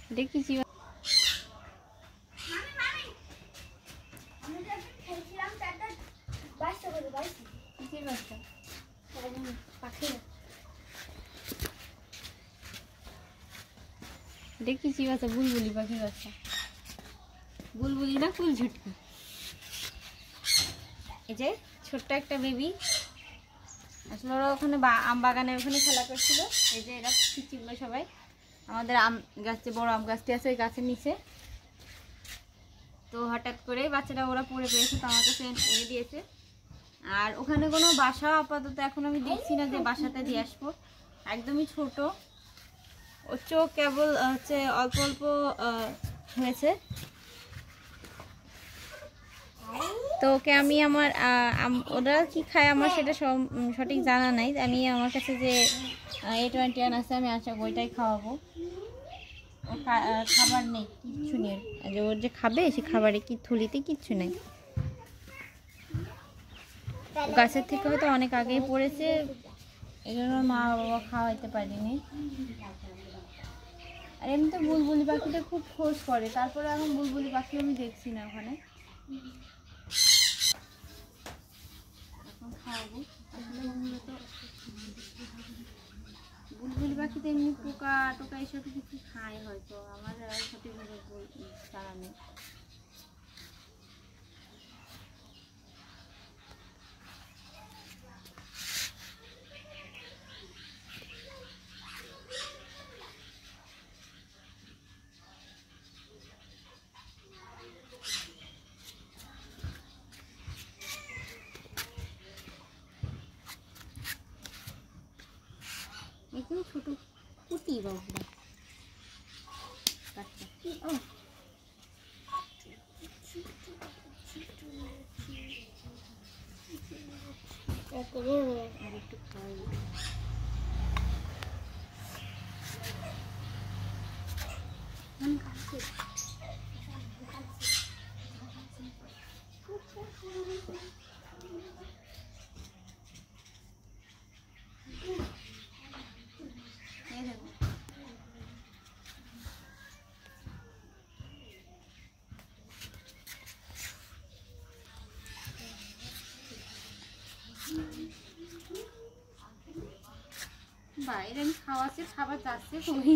দেখেছি দেখেছি বাচ্চা বুলবুলি পাখি বাচ্চা বুলবুলি না ফুল ঝুটকি এই যে ছোট্ট একটা বেবি আসলে ওরা ওখানে আম বাগানে ওখানে খেলা করছিল এই যে এরা ছিল সবাই আমাদের আম গাছে বড় আম গাছটি আছে ওই গাছের নিচে তো হঠাৎ করে বাচ্চারা ওরা পড়ে পেয়েছে তো আমার কাছে এনে দিয়েছে আর ওখানে কোনো বাসা আপাতত এখন আমি দেখছি না যে বাসাতে দিয়ে আসবো একদমই ছোট ও চোখ কেবল হচ্ছে অল্প অল্প হয়েছে তো ওকে আমি আমার ওরা কি খায় আমার সেটা সঠিক জানা নাই আমি আমার কাছে যে A21 আছে আমি আশা ওইটাই খাওয়াবো ও খাবার নেই কিচ্ছু নেই যে ওর যে খাবে সে খাবারে কি থলিতে কিচ্ছু নেই গাছের থেকে হয়তো অনেক আগেই পড়েছে এই জন্য মা বাবা খাওয়াইতে পারিনি আর এমনিতে বুলবুলি পাখিটা খুব খোঁজ করে তারপরে এখন বুলবুলি পাখি আমি দেখছি না ওখানে এখন খাওয়াবো আসলে মূলত বুলবুলি পাখিতে এমনি পোকা টোকা এসব কিছু খায় হয়তো আমার সঠিকভাবে জানা নেই একদম ছোট কুটি বাবুরা আর একটু খাওয়াই বাইরে আমি খাওয়াচ্ছি খাবার যাচ্ছে তুমি